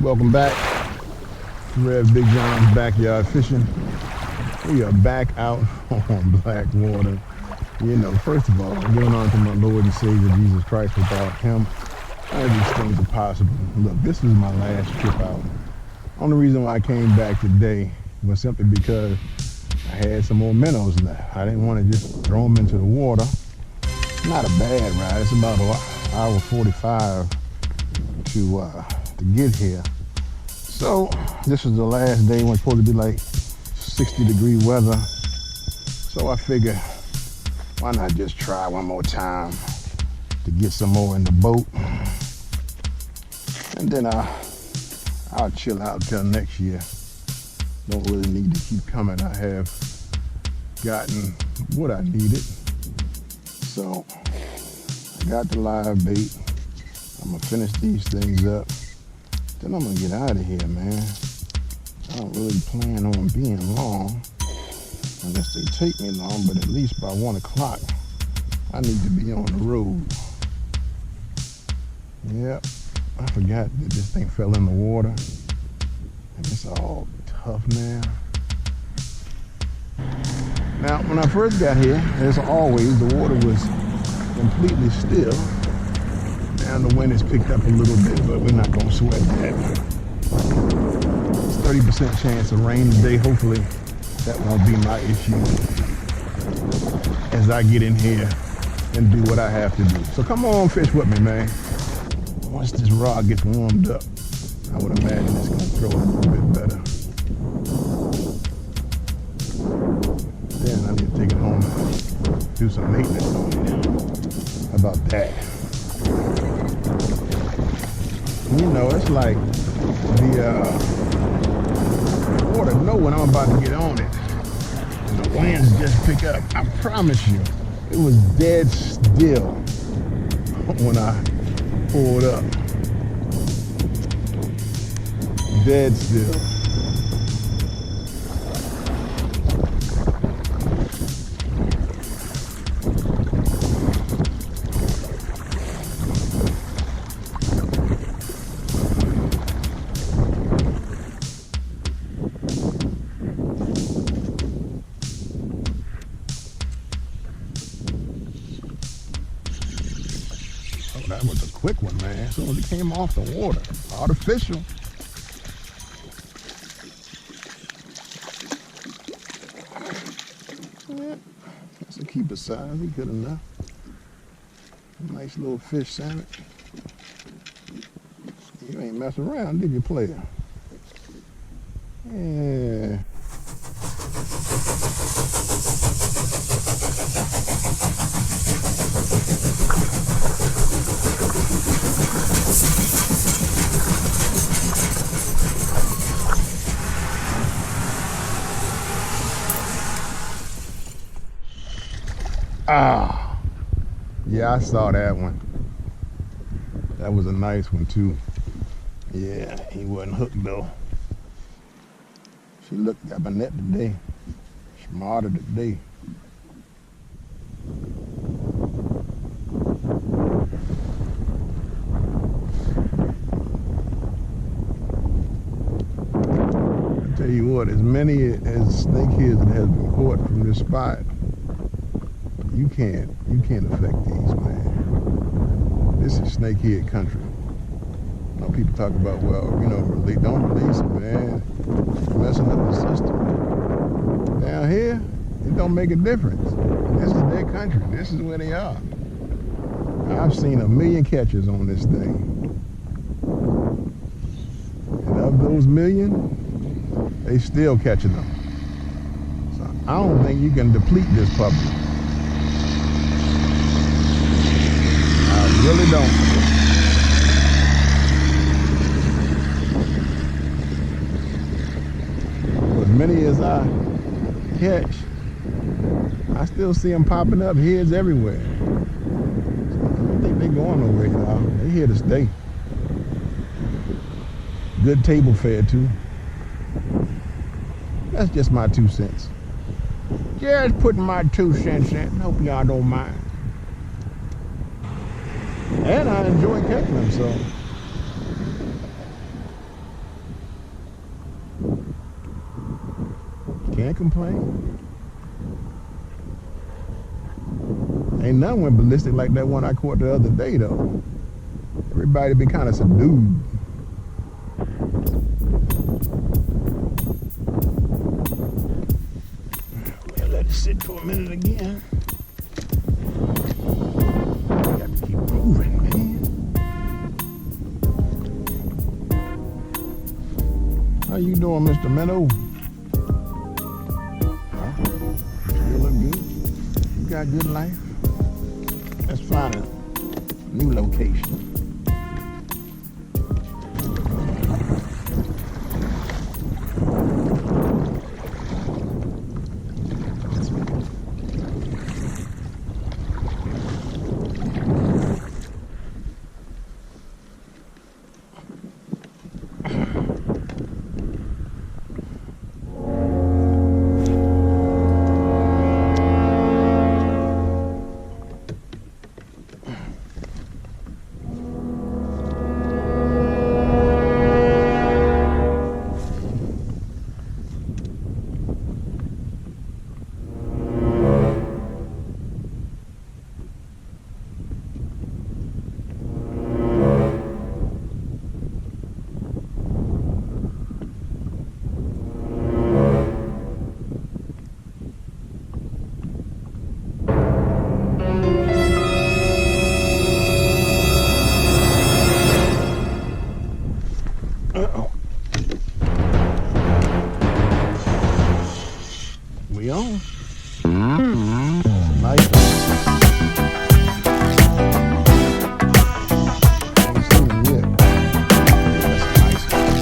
Welcome back. BigJohn's backyard fishing. We are back out on Blackwater. You know, first of all, going on to my Lord and Savior Jesus Christ. Without him, none of these things are possible. Look, this is my last trip out. Only reason why I came back today was simply because I had some more minnows left. I didn't want to just throw them into the water. Not a bad ride. It's about an hour 45 to get here. So this is the last day when it's supposed to be like 60-degree weather. So I figured, why not just try one more time to get some more in the boat, and then I'll chill out till next year. Don't really need to keep coming. I have gotten what I needed. So I got the live bait. I'm gonna finish these things up. Then I'm gonna get out of here, man. I don't really plan on being long, unless they take me long, but at least by 1 o'clock, I need to be on the road. Yep, I forgot that this thing fell in the water, and it's all tough now. Now, when I first got here, as always, the water was completely still. Now the wind has picked up a little bit, but we're not gonna sweat that. It's 30% chance of rain today. Hopefully that won't be my issue as I get in here and do what I have to do. So come on, fish with me, man. Once this rod gets warmed up, I would imagine it's gonna throw it a little bit better. Then I need to take it home and do some maintenance on it. How about that? You know, it's like the water know when I'm about to get on it, and the winds just pick up. I promise you, it was dead still when I pulled up. Dead still. That was a quick one, man. As soon as it came off the water. Artificial. Yeah, that's a keeper size. He good enough. Nice little fish sandwich. You ain't messing around, did you, player? Yeah. Ah, yeah, I saw that one. That was a nice one too. Yeah, he wasn't hooked though. She looked at my net today. Smarter today. I tell you what, as many as snakeheads that have been caught from this spot, you can't affect these, man. This is snakehead country. You know, people talk about, well, you know, don't release them, man. You're messing up the system. Down here, it don't make a difference. This is their country. This is where they are. I've seen 1 million catches on this thing. And of those 1 million, they still catching them. So I don't think you can deplete this puppy. Really don't. As many as I catch, I still see them popping up heads everywhere. I don't think they're going nowhere, y'all. They're here to stay. Good table fare too. That's just my 2 cents. Just putting my 2 cents in. Hope y'all don't mind. And I enjoy catching them, so Can't complain. Ain't none went ballistic like that one I caught the other day though. Everybody been kind of subdued. Well, let it sit for a minute again. Got to keep moving, man. How you doing, Mr. Minnow? Huh? You look good. You got good life. Let's find a new location. Uh-oh. We on. Nice. Ain't seen him yet. That's a nice one.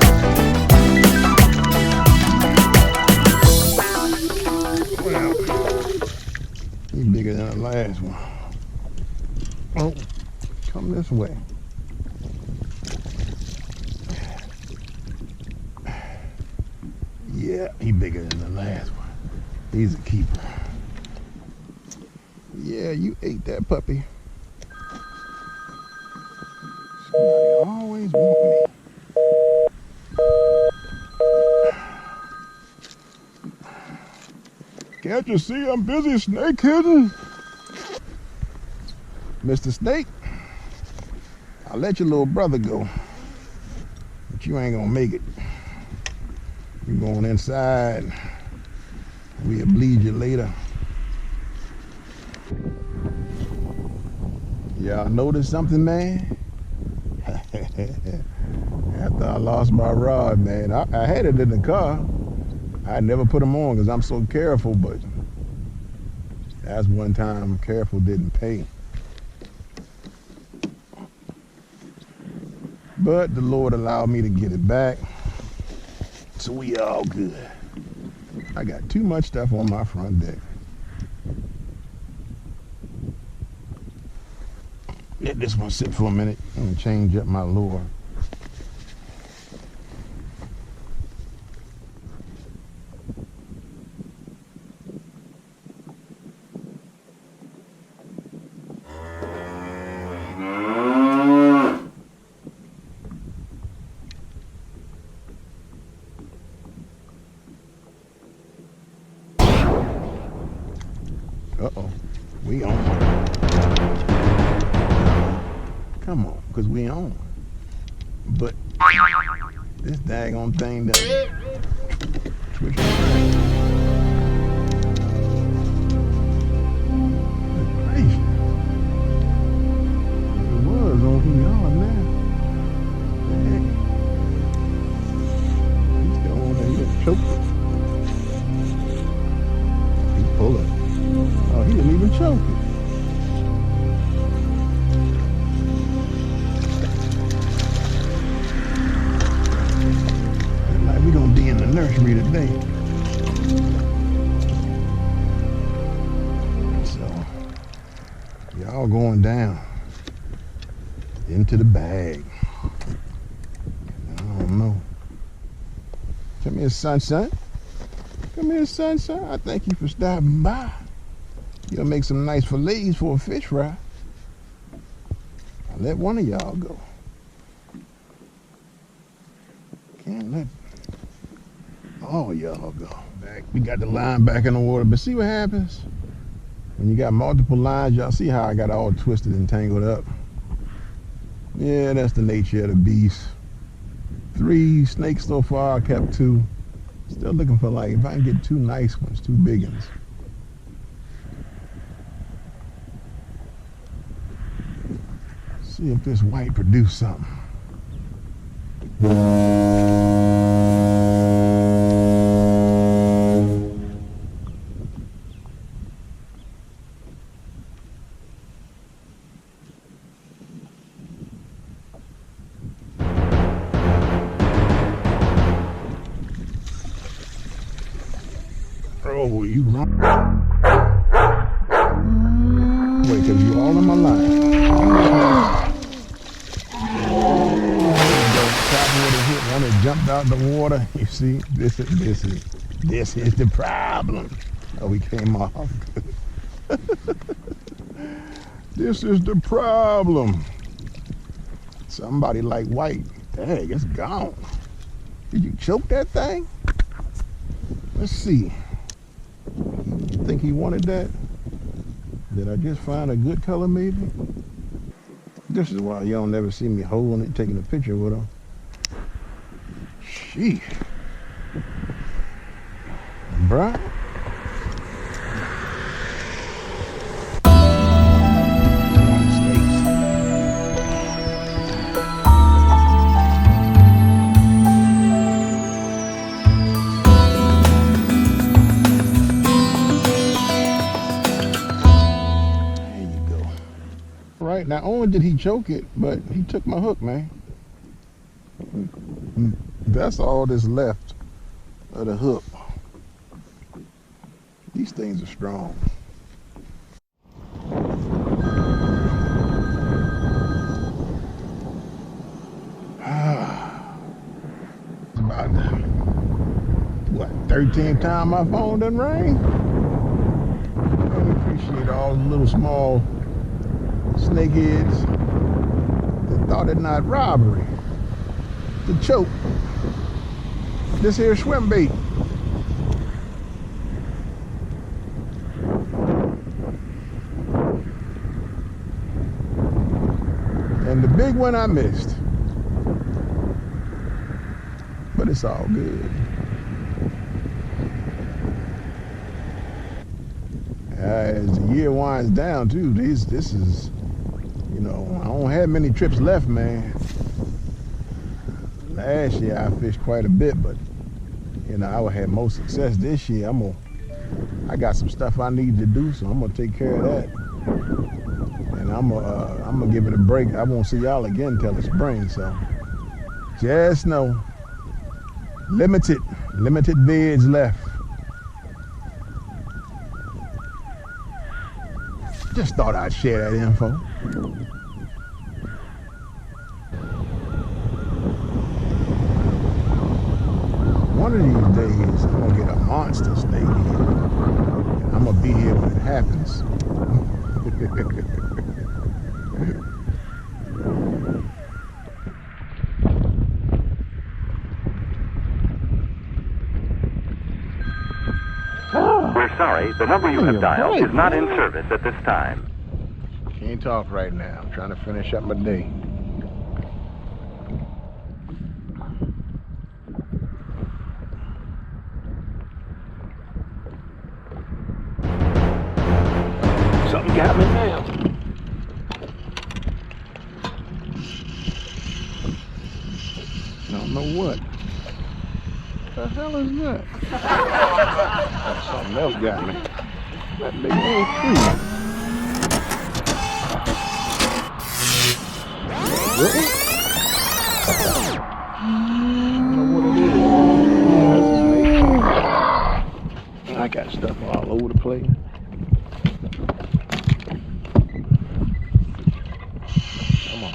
Well, he's bigger than the last one. Oh, come this way. Yeah, he's bigger than the last one. He's a keeper. Yeah, you ate that puppy. Somebody always want me. Can't you see I'm busy snakeheading? Mr. Snake, I'll let your little brother go, but you ain't gonna make it. You're going inside. We'll bleed you later. Y'all notice something, man? After I lost my rod, man, I had it in the car. I never put them on because I'm so careful, but that's one time careful didn't pay. But the Lord allowed me to get it back. So we all good. I got too much stuff on my front deck. Let this one sit for a minute and change up my lure. Uh-oh, we on. Come on, because we on. But this daggone thing doesn't twitch around. Good gracious. It was on yard now. Heck. He's still on there, he done choked it. He's pulling. Oh, he didn't even choke it. Looks like we're gonna be in the nursery today. So, y'all going down into the bag. I don't know. Come here, sunshine. Come here, sunshine. I thank you for stopping by. You'll make some nice fillets for a fish fry. I'll let one of y'all go. Can't let Oh, y'all go back. We got the line back in the water, but see what happens when you got multiple lines. Y'all see how I got all twisted and tangled up? Yeah, that's the nature of the beast. 3 snakes so far. I kept 2. Still looking for, like, if I can get 2 nice ones, 2 big ones. See if this white produce something. Oh, you wrong. Wait, because you all in my line. One that jumped out the water. You see, this is the problem. Oh, we came off. This is the problem. Somebody like white. Dang, it's gone. Did you choke that thing? Let's see. You think he wanted that? Did I just find a good color maybe? This is why y'all never see me holding it, taking a picture with him. Sheesh. Bruh. Right, not only did he choke it, but he took my hook, man. That's all that's left of the hook. These things are strong. It's about the, what, 13th time my phone done rang? I appreciate all the little small snakeheads that thought it not robbery to choke this here swim bait. And the big one I missed, but it's all good. As the year winds down too, this is, you know, I don't have many trips left, man. Last year I fished quite a bit, but you know, I would have more success this year. I got some stuff I need to do, so I'm gonna take care of that. And I'm gonna give it a break. I won't see y'all again till the spring, so just know limited vids left. Just thought I'd share that info. One of these days, I'm gonna get a monster snake and I'm gonna be here when it happens. We're sorry, the number you have dialed is not in service at this time. Can't talk right now. I'm trying to finish up my day. Something got me now. I don't know what. What the hell is that? Something else got me. That big old tree. Really? I don't know what it is. I got stuff all over the place. Come on.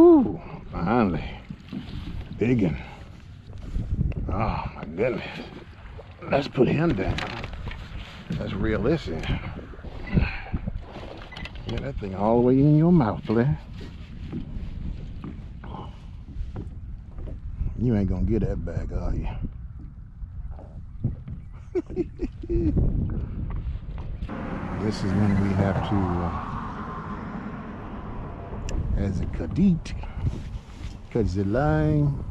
Whew, finally. Biggin. Oh my goodness. Let's put him down. That's realistic. Get that thing all the way in your mouth, Blair. You ain't gonna get that back, are you? This is when we have to, as a cadet, cut the line.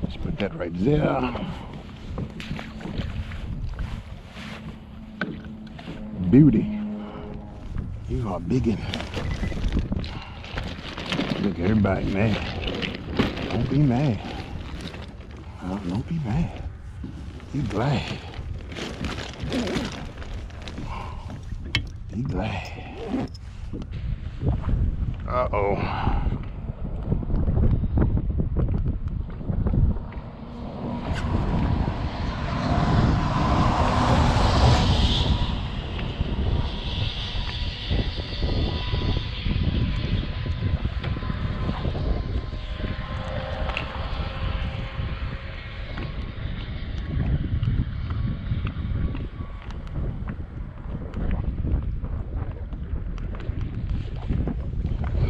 Let's put that right there. Beauty. You are biggin'. Look at everybody, man. Don't be mad. Don't be mad. Be glad. Be glad. Uh-oh.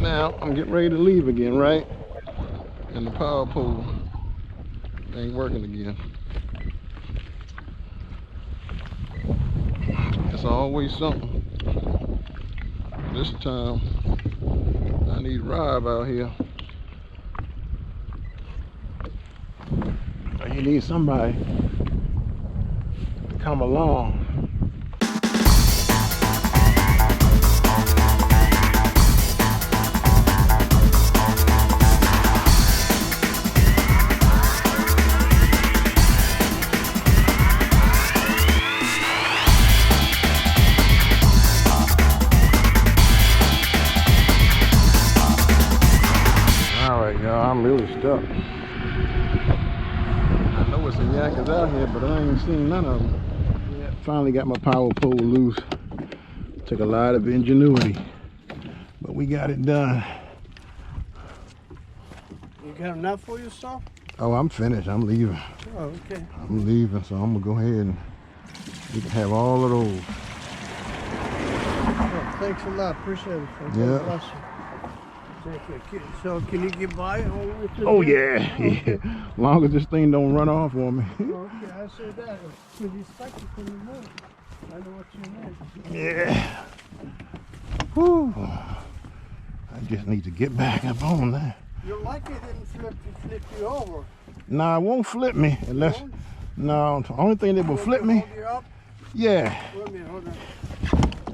Now I'm getting ready to leave again, right? And the power pole ain't working again. It's always something. This time I need Rob out here. So you need somebody to come along. I'm really stuck. I know it's some yakkers out here, but I ain't seen none of them. Yeah, finally got my power pole loose. Took a lot of ingenuity, but we got it done. You got enough for yourself? Oh, I'm finished. I'm leaving. Oh, okay. I'm leaving, so I'm gonna go ahead and you can have all of those. Oh, thanks a lot. Appreciate it. Yeah. Bless you. So can you get by? Oh yeah, yeah. As long as this thing don't run off on me. Okay, I said that. With respect to the moon. I know what you meant. Yeah. Whew. I just need to get back up on that. You're lucky it didn't flip you over. Nah, it won't flip me unless. No, the only thing that will flip me. Hold you up? Yeah. Wait a minute, hold on.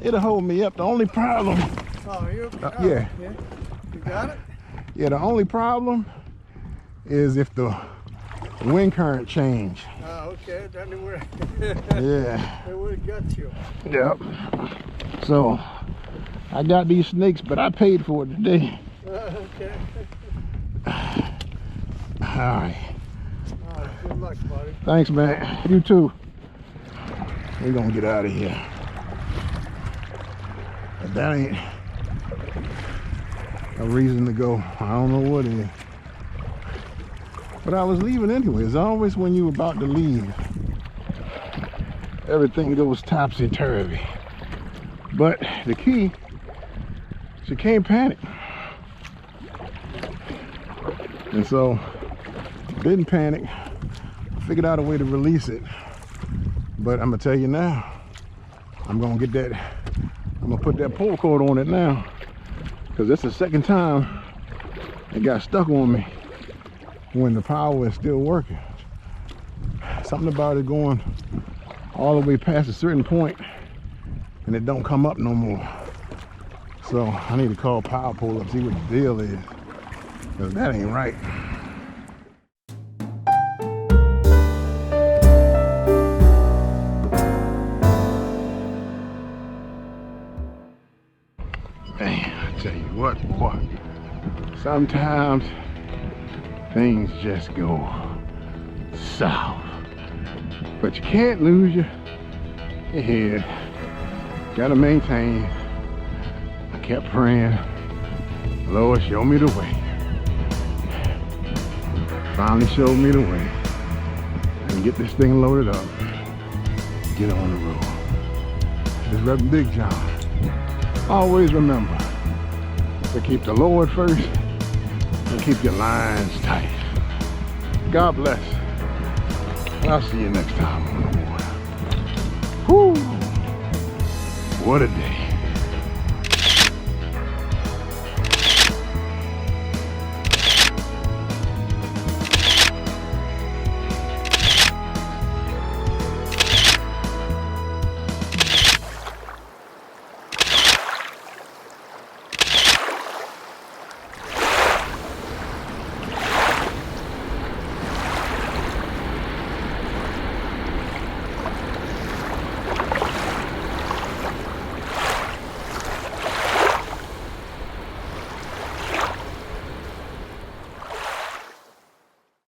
It'll hold me up. The only problem. Oh, you okay? Yeah. Okay. You got it? Yeah, the only problem is if the wind current change. Oh, okay. Then it would. Yeah. It would have got you. Yep. So I got these snakes, but I paid for it today. Okay. All right. All right. Good luck, buddy. Thanks, man. You too. We're gonna get out of here. But that ain't a reason to go. I don't know what is. But I was leaving anyway. It's always when you're about to leave, everything goes topsy-turvy. But the key is you can't panic. And so, didn't panic. Figured out a way to release it. But I'm gonna tell you now, I'm gonna get that, I'm gonna put that pull cord on it now. Because it's the second time it got stuck on me when the power is still working. Something about it going all the way past a certain point and it don't come up no more. So I need to call power pole up, see what the deal is. Because that ain't right. Man, I tell you what, boy, sometimes things just go south. But you can't lose your head. Gotta maintain. I kept praying. Lord, show me the way. Finally showed me the way. And get this thing loaded up. Get on the road. This Reverend Big John. Always remember to keep the Lord first and keep your lines tight. God bless. And I'll see you next time on the water. Whew. What a day.